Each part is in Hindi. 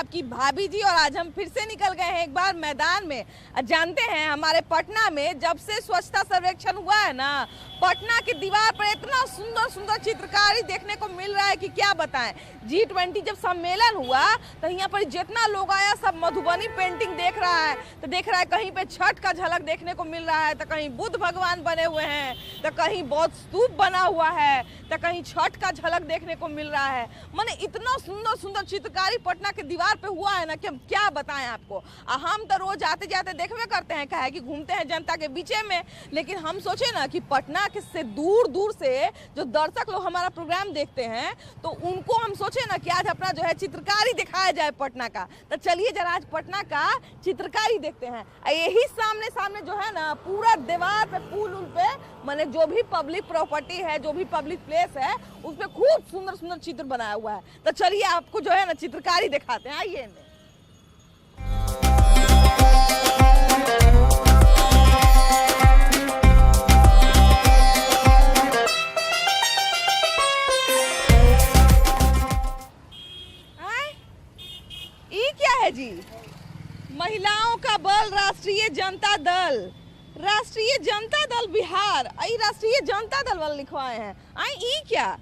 आपकी भाभी जी और आज हम फिर से निकल गए हैं एक बार मैदान में। जानते हैं हमारे पटना में जब से स्वच्छता सर्वेक्षण हुआ है ना, पटना की दीवार पर इतना सुंदर सुंदर चित्रकारी देखने को मिल रहा है कि क्या बताएं। G20 जब सम्मेलन हुआ तो यहाँ पर जितना लोग आया सब मधुबनी पेंटिंग देख रहा है। तो देख रहा है कहीं पे छठ का झलक देखने को मिल रहा है, तो कहीं बुद्ध भगवान बने हुए हैं, तो कहीं बौद्ध स्तूप बना हुआ है, तो कहीं छठ का झलक देखने को मिल रहा है। माने इतना सुंदर सुंदर चित्रकारी पटना के दीवार पे हुआ है ना कि हम क्या बताएं आपको। हम तो रोज आते जाते देखवे करते हैं, कहे कि घूमते हैं जनता के बीचे में, लेकिन हम सोचे ना कि पटना के से दूर दूर से जो दर्शक लोग हमारा प्रोग्राम देखते हैं तो उनको हम सोचे ना कि आज अपना जो है चित्रकारी दिखाया जाए पटना का। तो चलिए जरा आज पटना का चित्रकारी देखते हैं। यही सामने सामने जो है ना पूरा दीवार पे पुल उल पे माने जो भी पब्लिक प्रॉपर्टी है, जो भी पब्लिक प्लेस है, उस पे खूब सुंदर सुंदर चित्र बनाया हुआ है। तो चलिए आपको जो है ना चित्रकारी दिखाते हैं, आइए। ये क्या है जी? महिलाओं का बल राष्ट्रीय जनता दल, राष्ट्रीय जनता दल बिहार। आई राष्ट्रीय जनता दल वाले लिखवाए हैं। आई ई क्या?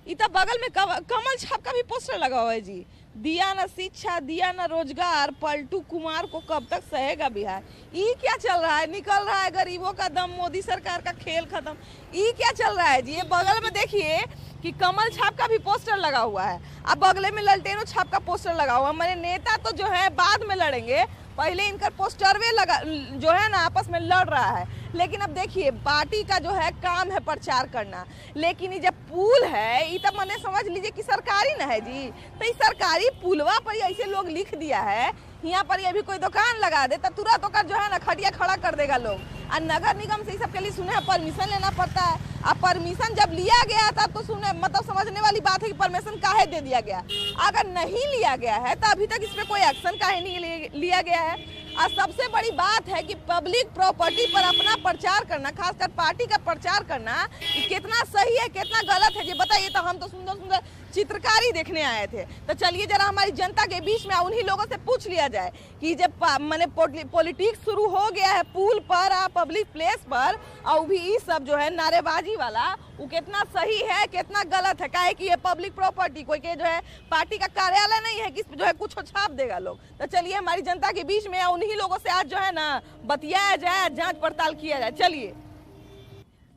इतना बगल में कमल छाप का भी पोस्टर लगा हुआ है जी। दिया न शिक्षा, दिया न रोजगार, पलटू कुमार को कब तक सहेगा बिहार। ये क्या चल रहा है? निकल रहा है गरीबों का दम, मोदी सरकार का खेल खत्म। ये क्या चल रहा है जी? ये बगल में देखिए कि कमल छाप का भी पोस्टर लगा हुआ है, अब बगले में ललटेनो छाप का पोस्टर लगा हुआ है। मेरे नेता तो जो है बाद में लड़ेंगे, पहले इनका पोस्टर वे लगा जो है ना आपस में लड़ रहा है। लेकिन अब देखिए पार्टी का जो है काम है प्रचार करना, लेकिन ये जब पुल है ये तो मैंने समझ लीजिए कि सरकारी ना है जी। तो इस सरकारी पुलवा पर ऐसे लोग लिख दिया है, यहाँ पर ये भी कोई दुकान लगा दे तो तुरंत होकर जो है ना खटिया खड़ा कर देगा लोग। और नगर निगम से सब के लिए सुने परमिशन लेना पड़ता है। अब परमिशन जब लिया गया था तो सुने मतलब समझने वाली बात है कि परमिशन काहे दे दिया गया। अगर नहीं लिया गया है तो अभी तक इस पे कोई एक्शन काहे नहीं लिया गया है। और सबसे बड़ी बात है कि पब्लिक प्रॉपर्टी पर अपना प्रचार करना, खासकर पार्टी का प्रचार करना, कितना सही है कितना गलत है ये बताइए। तो हम तो सुंदर सुंदर चित्रकारी देखने आए थे, तो चलिए जरा हमारी जनता के बीच में उन्हीं लोगों से पूछ लिया जाए कि जब मैंने पॉलिटिक्स शुरू हो गया है पुल पर, पब्लिक प्लेस पर, और भी ये सब जो है नारेबाजी वाला, वो कितना सही है कितना गलत है। काहे कि ये पब्लिक प्रॉपर्टी कोई के जो है पार्टी का कार्यालय नहीं है कि जो है कुछ छाप देगा लोग। तो चलिए हमारी जनता के बीच में उन्हीं लोगों से आज जो है ना बतियाया जाए, जांच पड़ताल किया जाए। चलिए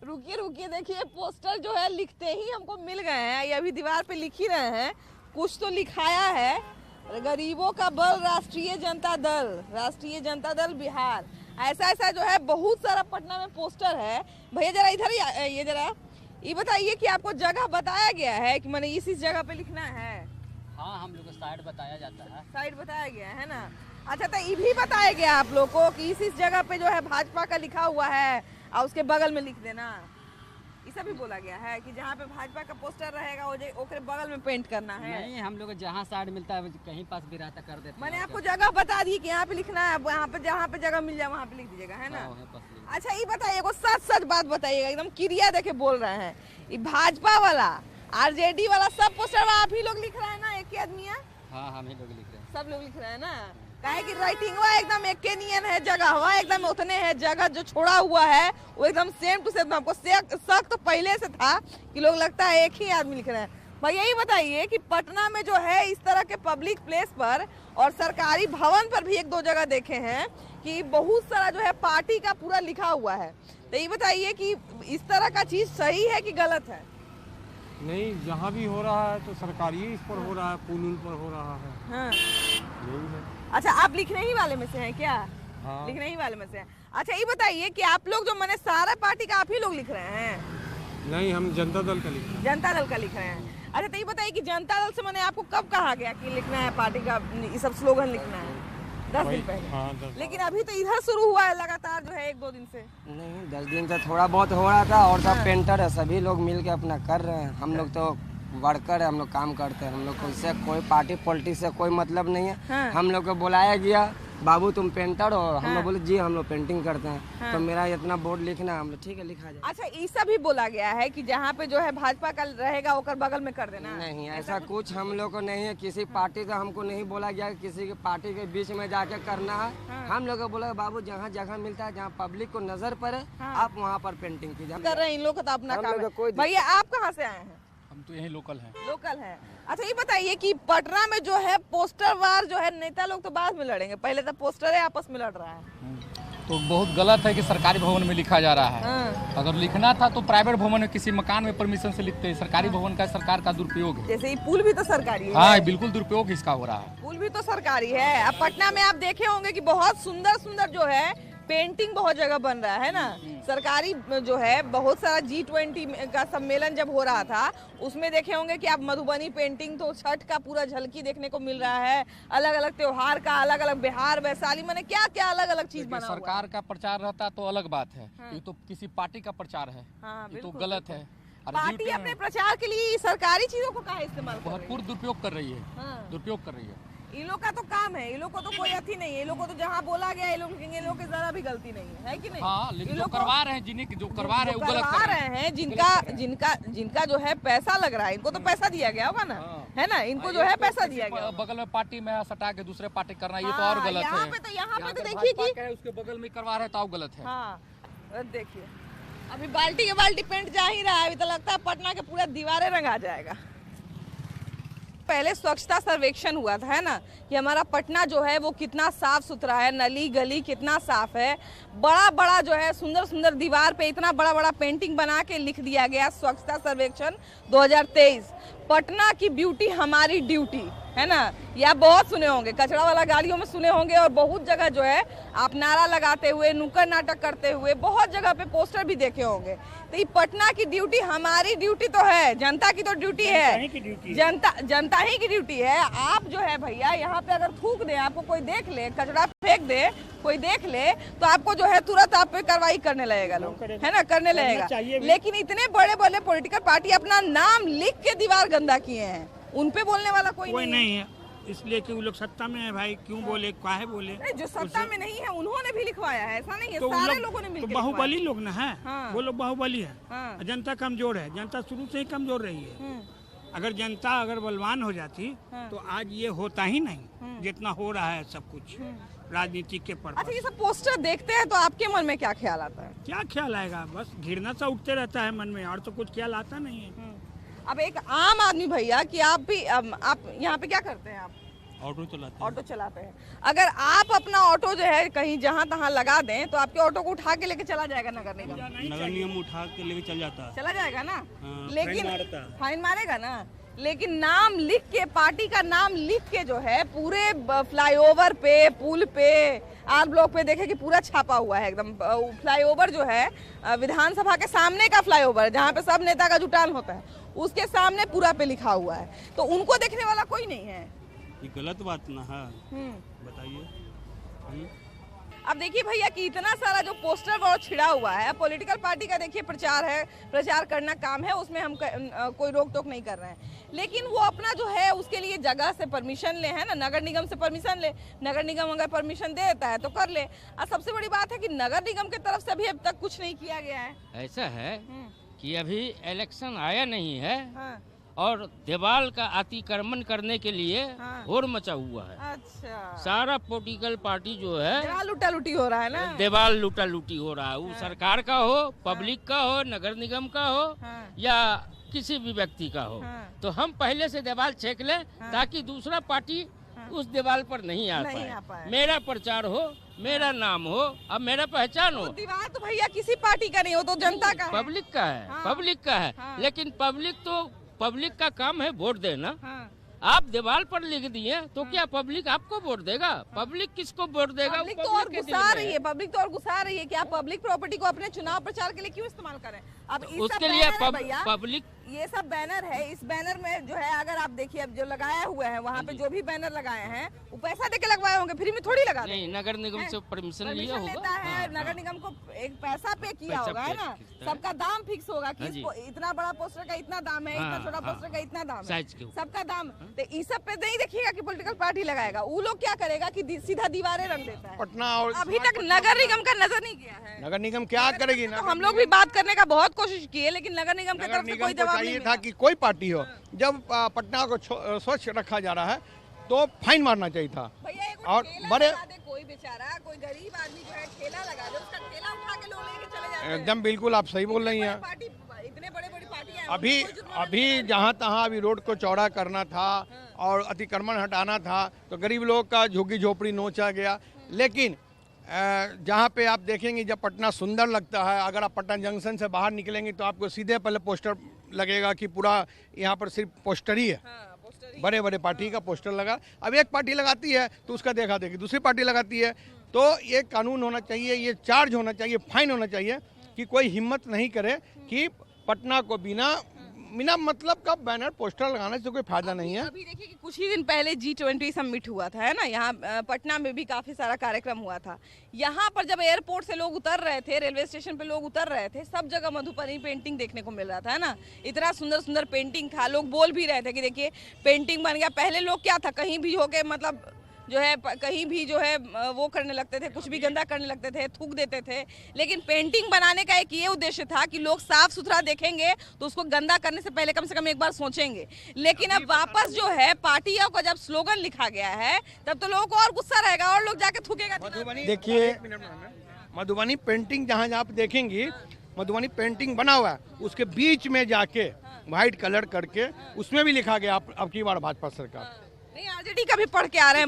रुकिए रुकिए, देखिए पोस्टर जो है लिखते ही हमको मिल गए हैं। ये अभी दीवार पे लिख ही रहे हैं, कुछ तो लिखाया है। गरीबों का बल राष्ट्रीय जनता दल, राष्ट्रीय जनता दल बिहार। ऐसा ऐसा जो है बहुत सारा पटना में पोस्टर है। भैया जरा इधर ही ये जरा ये बताइए कि आपको जगह बताया गया है कि मैंने इस जगह पे लिखना है? हाँ, हम लोग को साइड बताया जाता है। साइड बताया गया है ना। अच्छा, तो ये भी बताया गया आप लोग को कि इस जगह पे जो है भाजपा का लिखा हुआ है और उसके बगल में लिख देना, ये भी बोला गया है कि जहाँ पे भाजपा का पोस्टर रहेगा ओकरे बगल में पेंट करना है? नहीं, हम लोग जहाँ साइड मिलता है कहीं पास भी रहता कर देते हैं। मैंने आपको जगह बता दी कि यहाँ पे लिखना है, यहाँ पे जहाँ पे जगह मिल जाए वहाँ पे लिख दीजिएगा, है ना? अच्छा ये बताइए, सच सच बात बताइएगा, एकदम क्रिया देके बोल रहे हैं। ये भाजपा वाला आरजेडी वाला सब पोस्टर आप ही लोग लिख रहे हैं ना? एक ही आदमी है? हाँ, हम ही लोग लिख रहे हैं। सब लोग लिख रहे हैं ना? काहे कि राइटिंग एकदम एक के नियन है, जगह हुआ एकदम उतने है, जगह जो छोड़ा हुआ है वो एकदम सेम टू सेम। हमको शक तो पहले से था कि लोग लगता है एक ही आदमी लिख रहे हैं। भाई यही बताइए कि पटना में जो है इस तरह के पब्लिक प्लेस पर और सरकारी भवन पर भी एक दो जगह देखे हैं कि बहुत सारा जो है पार्टी का पूरा लिखा हुआ है। तो ये बताइए कि इस तरह का चीज सही है कि गलत है? नहीं, जहाँ भी हो रहा है तो सरकारी इस पर हो रहा है, पुल पर हो रहा है। हाँ। यही है। अच्छा, आप लिखने ही वाले में से हैं क्या? हाँ। लिखने ही वाले में से हैं। अच्छा ये बताइए कि आप लोग जो मैंने सारा पार्टी का आप ही लोग लिख रहे हैं? नहीं, हम जनता दल का लिख रहे हैं। जनता दल का लिख रहे हैं। अच्छा तो ये बताइए कि जनता दल से मैंने आपको कब कहा गया कि लिखना है पार्टी का ये सब स्लोगन लिखना है? 10 दिन पहले। हाँ, 10। लेकिन अभी तो इधर शुरू हुआ है लगातार जो है 1-2 दिन से। नहीं, 10 दिन से थोड़ा बहुत हो रहा था और सब पेंटर है, सभी लोग मिल के अपना कर रहे हैं। हम लोग तो वर्कर है, हम लोग काम करते हैं, हम लोग को इससे कोई पार्टी पॉलिटिक्स से कोई मतलब नहीं है। हाँ। हम लोग को बुलाया गया, बाबू तुम पेंटर हो, हम लोग बोले जी हम लोग पेंटिंग करते हैं, तो मेरा इतना बोर्ड लिखना है, हम लोग ठीक है लिखा जाए। अच्छा, ऐसा भी बोला गया है कि जहाँ पे जो है भाजपा का रहेगा ओकर बगल में कर देना। नहीं ऐसा कुछ हम लोग को नहीं है, किसी पार्टी का हमको नहीं बोला गया कि किसी की पार्टी के बीच में जाके करना है। हम लोग को बोला बाबू जहाँ जगह मिलता है, जहाँ पब्लिक को नजर पड़े आप वहाँ पर पेंटिंग कीजिए। कर रहे हैं, इन लोग का तो अपना काम है। भैया आप कहाँ से आए हैं? हम तो यही लोकल हैं। लोकल है। अच्छा ये बताइए कि पटना में जो है पोस्टर वार जो है नेता लोग तो बाद में लड़ेंगे, पहले तो पोस्टर है आपस में लड़ रहा है। तो बहुत गलत है कि सरकारी भवन में लिखा जा रहा है। अगर लिखना था तो प्राइवेट भवन में किसी मकान में परमिशन से लिखते हैं। सरकारी भवन का सरकार का दुरुपयोग है। जैसे ये पुल भी तो सरकारी है। हाँ बिल्कुल दुरुपयोग इसका हो रहा है। पुल भी तो सरकारी है। अब पटना में आप देखे होंगे कि बहुत सुंदर सुंदर जो है पेंटिंग बहुत जगह बन रहा है ना। सरकारी जो है बहुत सारा G20 का सम्मेलन जब हो रहा था उसमें देखे होंगे कि आप मधुबनी पेंटिंग, तो छठ का पूरा झलकी देखने को मिल रहा है, अलग अलग त्योहार का, अलग अलग बिहार वैशाली मैंने क्या क्या अलग अलग चीज बना हुआ है। सरकार का प्रचार रहता तो अलग बात है, ये तो किसी पार्टी का प्रचार है, ये तो गलत है। पार्टी अपने प्रचार के लिए सरकारी चीजों को कहाँ इस्तेमाल कर रही है? भरपूर दुरुपयोग कर रही है, दुरुपयोग कर रही है। इन लोग का तो काम है, इन लोग को तो कोई अथी नहीं है, इन लोग को तो जहाँ बोला गया इन लोग की जरा भी गलती नहीं है कि नहीं? हाँ, लेकिन जो करवा रहे हैं, जिन्हें जो करवा रहे हैं वो गलत करवा रहे हैं। जिनका जो है पैसा लग रहा है, इनको तो पैसा दिया गया होगा ना, है ना? इनको जो है पैसा दिया गया। बगल में पार्टी में सटा के दूसरे पार्टी करना ये तो और गलत है। यहाँ पे तो देखिए कि उसके बगल में करवा रहे तो और गलत है। हाँ देखिए अभी बाल्टी के बाल्टी पेंट जा ही रहा है, अभी तो लगता है पटना के पूरा दीवारें रंगा जाएगा। पहले स्वच्छता सर्वेक्षण हुआ था, है ना, कि हमारा पटना जो है वो कितना साफ सुथरा है, नली गली कितना साफ है। बड़ा बड़ा जो है सुंदर सुंदर दीवार पे इतना बड़ा बड़ा पेंटिंग बना के लिख दिया गया स्वच्छता सर्वेक्षण 2023, पटना की ब्यूटी हमारी ड्यूटी, है ना। ये आप बहुत सुने होंगे, कचरा वाला गाड़ियों में सुने होंगे, और बहुत जगह जो है आप नारा लगाते हुए, नुक्कड़ नाटक करते हुए बहुत जगह पे पोस्टर भी देखे होंगे। तो ये पटना की ड्यूटी हमारी ड्यूटी तो है, जनता की तो ड्यूटी है, जनता ही की ड्यूटी है। आप जो है भैया यहाँ पे अगर थूक दे, आपको कोई देख ले, कचरा फेंक दे कोई देख ले, तो आपको जो है तुरंत आप पे कार्रवाई करने लगेगा लोग, है ना, करने लगेगा। लेकिन इतने बड़े बड़े पॉलिटिकल पार्टी अपना नाम लिख के दीवार गंदा किए हैं, उन पे बोलने वाला कोई नहीं है। इसलिए कि वो लोग सत्ता में है भाई, क्यों बोले, काहे बोले? नहीं, जो सत्ता में नहीं है उन्होंने भी लिखवाया है, ऐसा नहीं है, तो सारे लोगों ने मिलकर तो बाहुबली लोग ना है। हाँ। वो लोग बाहुबली है। हाँ। जनता कमजोर है, जनता शुरू से ही कमजोर रही है। अगर जनता अगर बलवान हो जाती तो आज ये होता ही नहीं जितना हो रहा है सब कुछ राजनीति के पर्पज। अच्छा, ये सब पोस्टर देखते हैं तो आपके मन में क्या ख्याल आता है? क्या ख्याल आएगा? बस घृणा सा उठते रहता है मन में, और तो कुछ ख्याल आता नहीं है। अब एक आम आदमी भैया कि आप भी आप यहाँ पे क्या करते हैं? आप ऑटो चलाते हैं। अगर आप अपना ऑटो जो है कहीं जहाँ तहाँ लगा दें तो आपके ऑटो को उठा के लेके चला जाएगा नगर निगम उठा के लेके चल जाता है, चला जाएगा ना। हाँ, लेकिन फाइन मारेगा ना। लेकिन नाम लिख के, पार्टी का नाम लिख के जो है पूरे फ्लाईओवर पे, पुल पे, आर ब्लॉक पे देखे कि पूरा छापा हुआ है एकदम। फ्लाईओवर जो है विधानसभा के सामने का फ्लाईओवर जहाँ पे सब नेता का जुटान होता है, उसके सामने पूरा पे लिखा हुआ है, तो उनको देखने वाला कोई नहीं है। ये गलत बात ना है, बताइए। अब देखिए भैया कि इतना सारा जो पोस्टर वो छिड़ा हुआ है, पॉलिटिकल पार्टी का देखिए प्रचार है, प्रचार करना काम है, उसमें हम कोई रोक टोक नहीं कर रहे हैं। लेकिन वो अपना जो है उसके लिए जगह से परमिशन ले, है ना, नगर निगम से परमिशन ले। नगर निगम अगर परमिशन दे देता है तो कर ले। और सबसे बड़ी बात है कि नगर निगम की तरफ से अभी अब तक कुछ नहीं किया गया है। ऐसा है कि अभी इलेक्शन आया नहीं है, हाँ। और दीवार का अतिक्रमण करने के लिए होड़ मचा हुआ है। अच्छा, सारा पॉलिटिकल पार्टी जो है दीवार लूटा लूटी हो रहा है ना, दीवार लूटा लूटी हो रहा है। वो सरकार का हो, पब्लिक का हो, नगर निगम का हो, या किसी भी व्यक्ति का हो, तो हम पहले से दीवार छेक लें ताकि दूसरा पार्टी उस दीवार पर नहीं आ पाए। मेरा प्रचार हो, मेरा नाम हो, अब मेरा पहचान हो। दीवार तो भैया किसी पार्टी का नहीं हो, तो जनता का है, पब्लिक का है, पब्लिक का है। लेकिन पब्लिक का काम है वोट देना। आप दीवार पर लिख दिए तो क्या पब्लिक आपको वोट देगा? पब्लिक किसको वोट देगा? पब्लिक तो और गुस्सा रही है, पब्लिक तो और गुस्सा रही है कि आप पब्लिक प्रॉपर्टी को अपने चुनाव प्रचार के लिए क्यों इस्तेमाल करें? अब उसके लिए पब्लिक, ये सब बैनर है, इस बैनर में जो है अगर आप देखिए अब जो लगाया हुआ है वहाँ पे जो भी बैनर लगाए हैं वो पैसा देके लगवाए होंगे, फ्री में थोड़ी लगा नहीं, नगर निगम से परमिशन लिया लेता है। होगा। नगर निगम को एक पैसा पे किया होगा, है ना, सबका दाम फिक्स होगा कि इतना बड़ा पोस्टर का इतना दाम है, इतना छोटा पोस्टर का इतना दाम है, सबका दाम। तो इस सब पे नहीं देखिएगा कि पॉलिटिकल पार्टी लगाएगा, वो लोग क्या करेगा कि सीधा दीवारें रंग देता है। पटना और अभी तक नगर निगम का नजर नहीं किया है। नगर निगम क्या करेगी? तो हम लोग भी बात करने का बहुत कोशिश किए, लेकिन नगर निगम की तरफ से कोई जवाब नहीं चाहिए मिला। था कि कोई पार्टी हो, जब पटना को स्वच्छ रखा जा रहा है तो फाइन मारना चाहिए था। भैया एक और ठेला बड़े लगा दे, कोई बेचारा कोई गरीब आदमी जो है ठेला लगा दे, उसका ठेला उठा के लोग लेके चले जाते हैं। एकदम बिल्कुल आप सही बोल रही हैं। पार्टी इतने बड़े बड़ी पार्टियां हैं, अभी उनको कोई जुर्माना अभी नहीं है। जहाँ तहाँ अभी रोड को चौड़ा करना था और अतिक्रमण हटाना था, तो गरीब लोग का झुग्गी झोपड़ी नोचा गया। लेकिन जहाँ पे आप देखेंगे जब पटना सुंदर लगता है, अगर आप पटना जंक्शन से बाहर निकलेंगे तो आपको सीधे पहले पोस्टर लगेगा कि पूरा यहाँ पर सिर्फ पोस्टर ही है, बड़े बड़े पार्टी का पोस्टर लगा। अब एक पार्टी लगाती है तो उसका देखा देखी दूसरी पार्टी लगाती है। तो ये कानून होना चाहिए, ये चार्ज होना चाहिए, फाइन होना चाहिए कि कोई हिम्मत नहीं करे कि पटना को बिना मतलब का बैनर पोस्टर लगाने से कोई फायदा नहीं है। अभी देखिए कि कुछ ही दिन पहले G20 समिट हुआ था, है ना, यहाँ पटना में भी काफी सारा कार्यक्रम हुआ था। यहाँ पर जब एयरपोर्ट से लोग उतर रहे थे, रेलवे स्टेशन पे लोग उतर रहे थे, सब जगह मधुबनी पेंटिंग देखने को मिल रहा था, है ना। इतना सुंदर सुंदर पेंटिंग था, लोग बोल भी रहे थे कि देखिए पेंटिंग बन गया। पहले लोग क्या था, कहीं भी होके मतलब जो है कहीं भी जो है वो करने लगते थे, कुछ भी गंदा करने लगते थे, थूक देते थे। लेकिन पेंटिंग बनाने का एक ये उद्देश्य था कि लोग साफ सुथरा देखेंगे तो उसको गंदा करने से पहले कम से कम एक बार सोचेंगे। लेकिन अब वापस जो है पार्टियों का जब स्लोगन लिखा गया है, तब तो लोगों को और गुस्सा रहेगा और लोग जाके थूकेगा। देखिए मधुबनी पेंटिंग जहाँ जहाँ आप देखेंगी, मधुबनी पेंटिंग बना हुआ है, उसके बीच में जाके व्हाइट कलर करके उसमें भी लिखा गया अब की बार भाजपा सरकार। नहीं, आरजेडी का भी पढ़ के आ रहे हैं,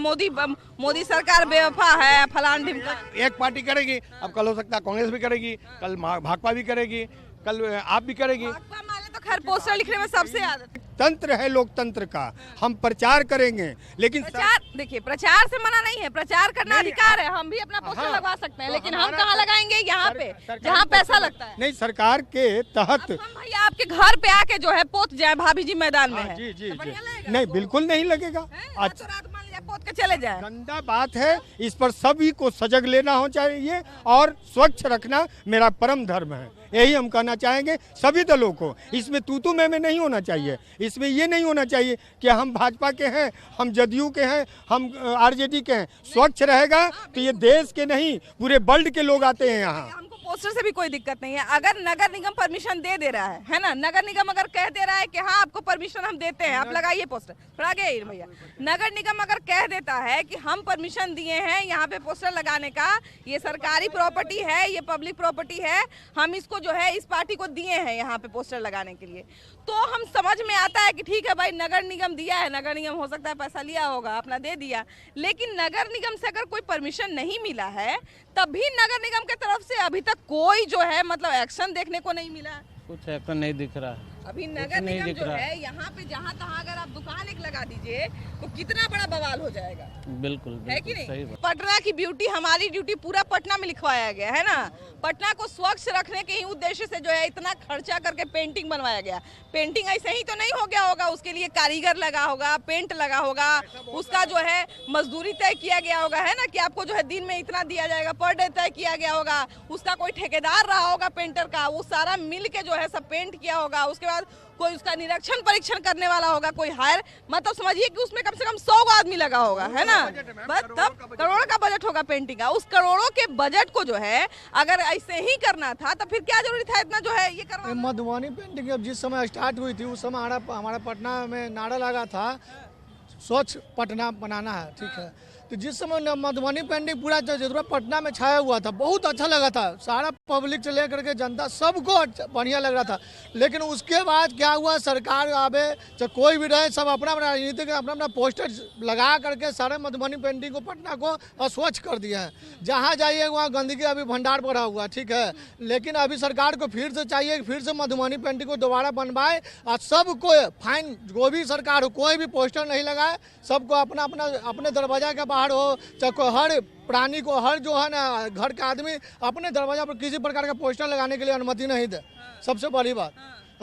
मोदी सरकार बेवफा है, फलान ढिमका। एक पार्टी करेगी, अब कल हो सकता है कांग्रेस भी करेगी, कल भाजपा भी करेगी, कल आप भी करेगी। भाजपा माले तो खैर पोस्टर लिखने में सबसे आदत है। तंत्र है लोकतंत्र का, हम प्रचार करेंगे, लेकिन प्रचार देखिए, प्रचार से मना नहीं है, प्रचार करना अधिकार है, हम भी अपना पोस्टर लगवा सकते हैं, लेकिन हम कहाँ लगाएंगे? यहाँ पे जहाँ पैसा लगता है। नहीं, सरकार के तहत। हम भैया आपके घर पे आके जो है पोत जाए, भाभी जी मैदान में है, जी जी तो बढ़िया लगेगा? नहीं, बिल्कुल नहीं लगेगा। रातों रात मान लिया पोत के चले जाए। गंदा बात है, इस पर सभी को सजग लेना हो चाहिए और स्वच्छ रखना मेरा परम धर्म है, यही हम कहना चाहेंगे सभी दलों को। इसमें तू मैं नहीं होना चाहिए, इसमें ये नहीं होना चाहिए कि हम भाजपा के हैं, हम जदयू के हैं, हम आरजेडी के हैं। स्वच्छ रहेगा तो ये देश के नहीं पूरे वर्ल्ड के लोग आते हैं यहाँ। हमको पोस्टर से भी कोई दिक्कत नहीं है, अगर नगर निगम परमिशन दे रहा है ना, नगर निगम अगर कह दे रहा है कि हाँ आपको परमिशन हम देते हैं, आप लगाइए पोस्टर, फिर आगे भैया नगर निगम अगर कह देता है कि हम परमिशन दिए हैं यहाँ पे पोस्टर लगाने का, ये सरकारी प्रॉपर्टी है, ये पब्लिक प्रॉपर्टी है, हम इसको जो है इस पार्टी को दिए हैं यहाँ पे पोस्टर लगाने के लिए, तो हम समझ में आता है कि ठीक है भाई नगर निगम दिया है, नगर निगम हो सकता है पैसा लिया होगा, अपना दे दिया। लेकिन नगर निगम से अगर कोई परमिशन नहीं मिला है, तब भी नगर निगम की तरफ से अभी तक कोई जो है मतलब एक्शन देखने को नहीं मिला। कुछ एक्शन नहीं दिख रहा है अभी नगर निगम जो है यहाँ पे जहाँ तहाँ अगर आप दुकान एक लगा दीजिए तो कितना बड़ा बवाल हो जाएगा। बिल्कुल है कि नहीं? सही बात। पटना की ब्यूटी, हमारी ड्यूटी पूरा पटना में लिखवाया गया है ना। पटना को स्वच्छ रखने के ही उद्देश्य से जो है इतना खर्चा करके पेंटिंग बनवाया गया। पेंटिंग ऐसे ही तो नहीं हो गया होगा, उसके लिए कारीगर लगा होगा, पेंट लगा होगा, उसका जो है मजदूरी तय किया गया होगा, है ना, कि आपको जो है दिन में इतना दिया जाएगा, पर डे तय किया गया होगा, उसका कोई ठेकेदार रहा होगा पेंटर का, वो सारा मिल के जो है सब पेंट किया होगा। उसके बाद कोई उसका निरीक्षण परीक्षण करने वाला होगा, कोई हायर, मतलब समझिए कि उसमें कम से कम 100 आदमी लगा होगा, है ना। बस तब करोड़ों का बजट होगा पेंटिंग का। उस करोड़ों के बजट को जो है अगर ऐसे ही करना था तो फिर क्या जरूरी था इतना जो है ये करना। मधुबनी पेंटिंग अब जिस समय स्टार्ट हुई थी उस समय हमारा पटना में नारा लगा था स्वच्छ पटना बनाना है, ठीक है। तो जिस समय मधुबनी पेंटिंग पूरा जरूरत पटना में छाया हुआ था, बहुत अच्छा लगा था, सारा पब्लिक से लेकर के जनता सबको बढ़िया लग रहा था। लेकिन उसके बाद क्या हुआ, सरकार आवे चाहे कोई भी रहे, सब अपना अपना राजनीतिक अपना पोस्टर लगा करके सारे मधुबनी पेंटिंग को पटना को अस्वच्छ कर दिया है। जहाँ जाइए वहाँ गंदगी अभी भंडार भरा हुआ, ठीक है। लेकिन अभी सरकार को फिर से चाहिए, फिर से मधुबनी पेंटिंग को दोबारा बनवाए और सबको फाइन, जो भी सरकार हो कोई भी पोस्टर नहीं लगाए, सबको अपना अपना अपने दरवाजा के बाहर हो, चाहे हर प्राणी को, हर जो है ना घर का आदमी अपने दरवाजा पर किसी प्रकार का पोस्टर लगाने के लिए अनुमति नहीं दे। सबसे बड़ी बात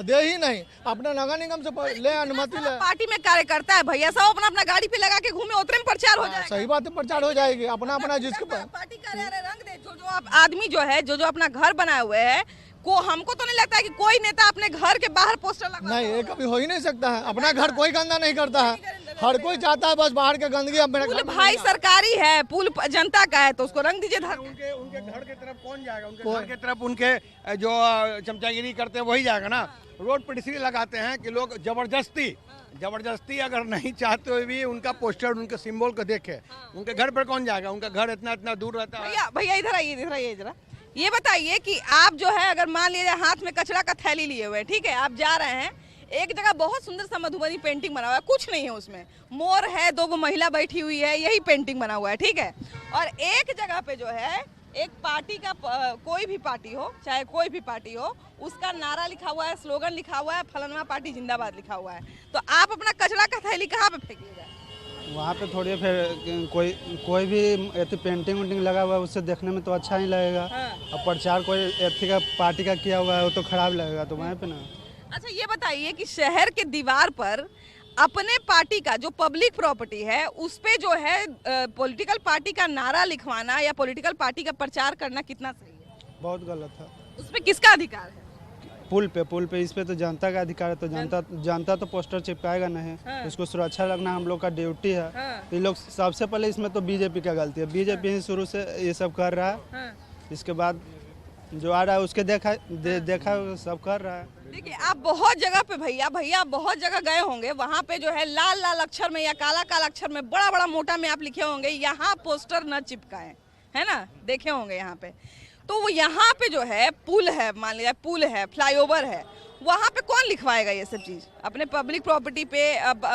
दे ही नहीं, अपने नगर निगम से ले अनुमति ले। पार्टी में कार्यकर्ता है भैया, सब अपना अपना गाड़ी पे लगा के घूमे, उतरे में प्रचार हो जाएगा। सही बात है, प्रचार हो जाएगी अपना अपना जिसके पार्टी कार्यालय रंग दे, जो आदमी जो है जो अपना घर बनाए हुए है, को हमको तो नहीं लगता है कि कोई नेता अपने घर के बाहर पोस्टर लगा। नहीं, ये कभी हो ही नहीं सकता है। अपना घर कोई गंदा नहीं करता है, हर कोई चाहता है बस बाहर के गंदगी अब मेरे पुल घर में भाई नहीं आए। सरकारी है, पुल जनता का है, तो उसको रंग दीजिए धर। उनके घर की तरफ कौन जाएगा? उनके घर की तरफ उनके जो चमचागिरी करते हैं वही जाएगा ना। रोड पर इसलिए लगाते हैं कि लोग जबरदस्ती अगर नहीं चाहते हुए भी उनका पोस्टर, उनके सिंबल को देखे। उनके घर पर कौन जाएगा? उनका घर इतना दूर रहता है। भैया इधर आइए जरा, ये बताइए कि आप जो है अगर मान लीजिए हाथ में कचरा का थैली लिए हुए, ठीक है, आप जा रहे हैं, एक जगह बहुत सुंदर सा मधुबनी पेंटिंग बना हुआ है, कुछ नहीं है उसमें, मोर है, 2 महिला बैठी हुई है, यही पेंटिंग बना हुआ है, ठीक है। और एक जगह पे जो है एक पार्टी का, कोई भी पार्टी हो, चाहे कोई भी पार्टी हो, उसका नारा लिखा हुआ है, स्लोगन लिखा हुआ है, फलाना पार्टी जिंदाबाद लिखा हुआ है, तो आप अपना कचरा का थैली कहाँ पे फेंकिएगा? वहाँ पे थोड़ी फिर कोई भी ऐसी पेंटिंग वेंटिंग लगा हुआ है उससे देखने में तो अच्छा नहीं लगेगा। और प्रचार कोई ऐसी का पार्टी का किया हुआ है वो तो खराब लगेगा, तो वहाँ पे ना। अच्छा ये बताइए कि शहर के दीवार पर अपने पार्टी का जो पब्लिक प्रॉपर्टी है उस पे जो है पॉलिटिकल पार्टी का नारा लिखवाना या पॉलिटिकल पार्टी का प्रचार करना कितना सही है? बहुत गलत है। उस पे किसका अधिकार है? पुल पे इस पे तो जनता का अधिकार है, तो जनता तो पोस्टर चिपकाएगा नहीं। उसको सुरक्षा रखना हम लोग का ड्यूटी है। ये लोग सबसे पहले इसमें तो बीजेपी का गलती है, बीजेपी ही शुरू से ये सब कर रहा है। इसके बाद जो आ रहा है उसके देखा सब कर रहा है। देखिए आप बहुत जगह पे भैया बहुत जगह गए होंगे, वहाँ पे जो है लाल लाल अक्षर में या काला काला अक्षर में बड़ा बड़ा मोटा में आप लिखे होंगे यहाँ पोस्टर न चिपकाएं, है ना, देखे होंगे यहाँ पे। तो वो यहाँ पे जो है पुल है, मान लीजिए पुल है, फ्लाईओवर है, वहाँ पे कौन लिखवाएगा ये सब चीज़? अपने पब्लिक प्रॉपर्टी पे,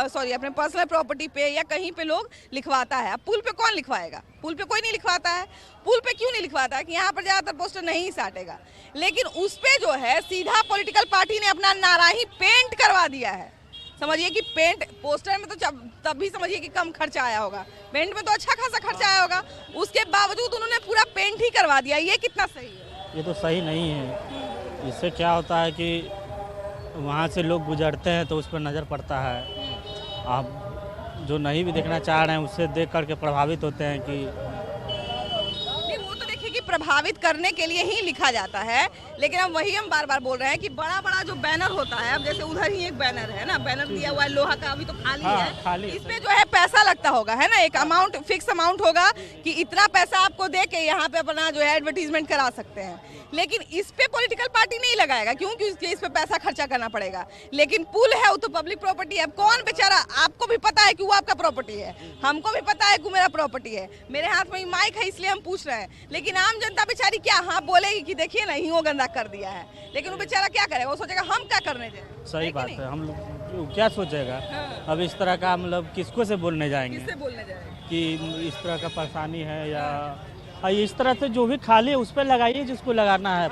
सॉरी अपने पर्सनल प्रॉपर्टी पे या कहीं पे लोग लिखवाता है, अब पुल पे कौन लिखवाएगा? पुल पे कोई नहीं लिखवाता है। पुल पे क्यों नहीं लिखवाता है? कि यहाँ पर ज़्यादातर पोस्टर नहीं साटेगा, लेकिन उस पे जो है सीधा पॉलिटिकल पार्टी ने अपना नारा ही पेंट करवा दिया है। समझिए कि पेंट, पोस्टर में तो तब भी समझिए कि कम खर्चा आया होगा, पेंट में तो अच्छा खासा खर्चा आया होगा, उसके बावजूद उन्होंने पूरा पेंट ही करवा दिया। ये कितना सही है? ये तो सही नहीं है। इससे क्या होता है कि वहाँ से लोग गुजरते हैं तो उस पर नज़र पड़ता है। आप जो नहीं भी देखना चाह रहे हैं उससे देख करके प्रभावित होते हैं कि प्रभावित करने के लिए ही लिखा जाता है। लेकिन अब वही हम बार बार बोल रहे हैं कि बड़ा बड़ा जो बैनर होता है, अब जैसे उधर ही एक बैनर है ना, बैनर दिया हुआ है लोहा का, अभी तो खाली है, इसमें जो है पैसा लगता होगा, है ना, एक अमाउंट, फिक्स अमाउंट होगा कि इतना पैसा आपको दे के यहाँ पे अपना जो है एडवर्टीजमेंट करा सकते हैं। लेकिन इस पे पॉलिटिकल पार्टी नहीं लगाएगा, क्योंकि इस पे पैसा खर्चा करना पड़ेगा। लेकिन पुल है वो तो पब्लिक प्रॉपर्टी है। अब कौन बेचारा, आपको भी पता है कि वो आपका प्रॉपर्टी है, हमको भी पता है कि मेरा प्रॉपर्टी है, मेरे हाथ में माइक है इसलिए हम पूछ रहे हैं। लेकिन आम जनता बेचारी क्या हाँ बोलेगी कि देखिए ना ही वो गंदा कर दिया है, लेकिन वो बेचारा क्या करेगा? वो सोचेगा हम क्या करने जाए। सही बात है, हम लोग क्या सोचेगा? अब इस तरह का मतलब किसको से बोलने जाएंगे, किससे बोलने जाएंगे कि इस तरह का परेशानी है, या इस तरह से जो भी खाली है उस पर लगाइए जिसको लगाना है।